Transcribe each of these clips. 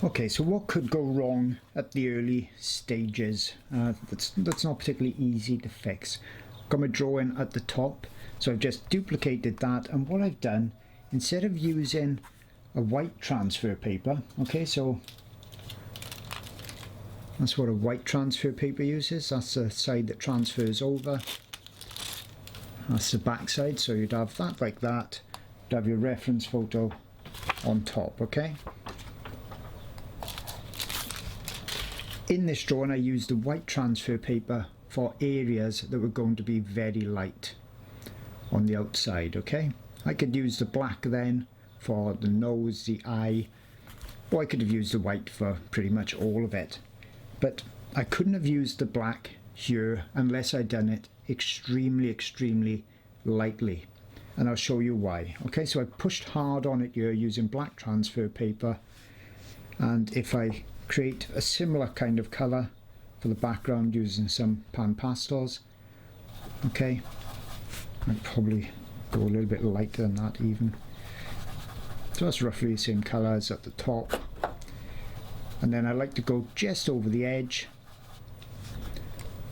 Okay, so what could go wrong at the early stages? That's not particularly easy to fix. Got my drawing at the top, so I've just duplicated that, and what I've done, instead of using a white transfer paper, okay, so that's what a white transfer paper uses. That's the side that transfers over. That's the back side, so you'd have that like that. You'd have your reference photo on top, okay? In this drawing I used the white transfer paper for areas that were going to be very light on the outside, okay? I could use the black then for the nose, the eye, or I could have used the white for pretty much all of it. But I couldn't have used the black here unless I'd done it extremely lightly, and I'll show you why. Okay, so I pushed hard on it here using black transfer paper, and if I create a similar kind of colour for the background using some pan pastels, okay, I'd probably go a little bit lighter than that even. So that's roughly the same colour as at the top, and then I like to go just over the edge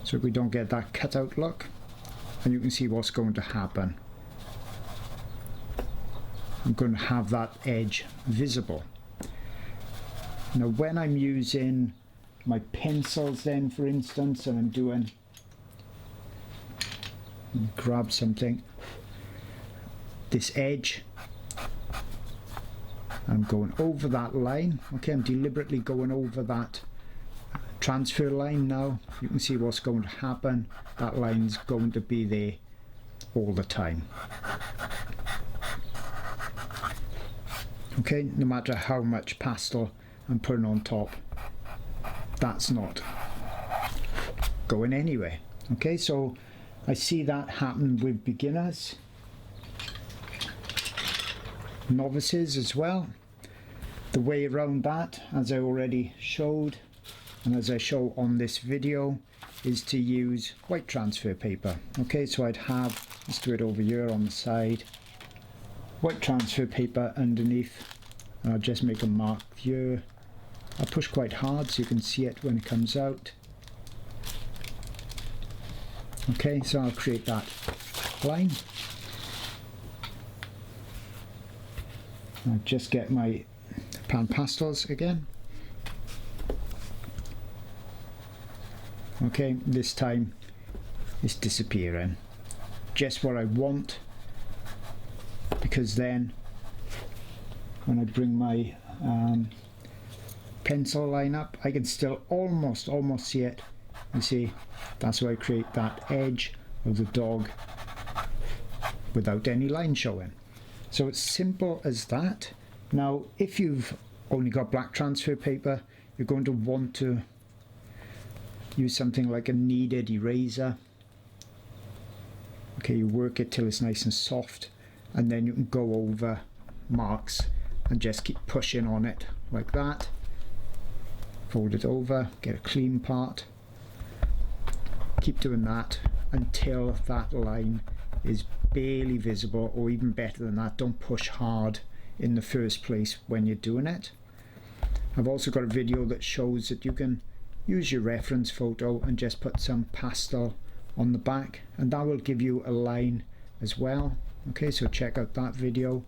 so we don't get that cutout look, and you can see what's going to happen. I'm going to have that edge visible. Now when I'm using my pencils then, for instance, and I'm doing, grab something, this edge, I'm going over that line, okay, I'm deliberately going over that transfer line now. You can see what's going to happen. That line's going to be there all the time. Okay, no matter how much pastel I'm putting on top, that's not going anywhere. Okay, so I see that happen with beginners, novices as well. The way around that, as I already showed and as I show on this video, is to use white transfer paper. Okay, so I'd have, let's do it over here on the side, white transfer paper underneath, and I'll just make a mark here. I'll push quite hard so you can see it when it comes out. Okay, so I'll create that line. I'll just get my pan pastels again. Okay, this time it's disappearing. Just what I want, because then when I bring my pencil line up, I can still almost see it. You see, that's why I create that edge of the dog without any line showing. So it's simple as that. Now if you've only got black transfer paper, you're going to want to use something like a kneaded eraser. Okay, you work it till it's nice and soft, and then you can go over marks and just keep pushing on it like that. Fold it over, get a clean part. Keep doing that until that line is barely visible, or even better than that, don't push hard in the first place when you're doing it. I've also got a video that shows that you can use your reference photo and just put some pastel on the back, and that will give you a line as well. Okay, so check out that video,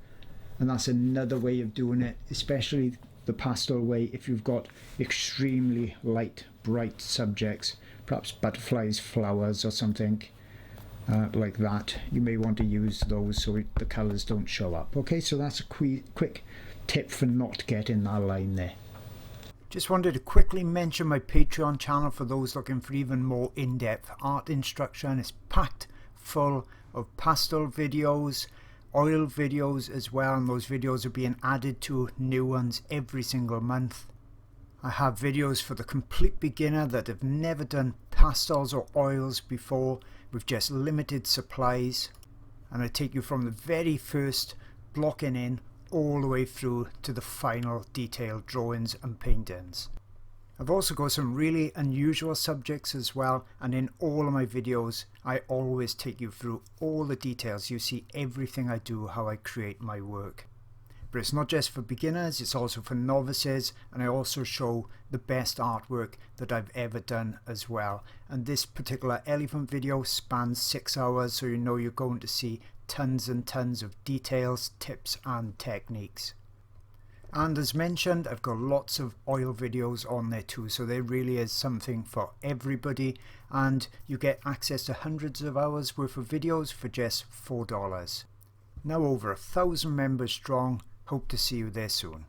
and that's another way of doing it, especially the pastel way if you've got extremely light, bright subjects, perhaps butterflies, flowers or something like that. You may want to use those so the colours don't show up. Okay, so that's a quick tip for not getting that line there. Just wanted to quickly mention my Patreon channel for those looking for even more in-depth art instruction. It's packed full of pastel videos, oil videos as well, and those videos are being added to new ones every single month. I have videos for the complete beginner that have never done pastels or oils before with just limited supplies, and I take you from the very first blocking in all the way through to the final detailed drawings and paintings. I've also got some really unusual subjects as well, and in all of my videos I always take you through all the details. You see everything I do, how I create my work. But it's not just for beginners, it's also for novices, and I also show the best artwork that I've ever done as well. And this particular elephant video spans 6 hours, so you know you're going to see tons and tons of details, tips and techniques. And as mentioned, I've got lots of oil videos on there too, so there really is something for everybody, and you get access to hundreds of hours worth of videos for just $4. Now over 1,000 members strong. Hope to see you there soon.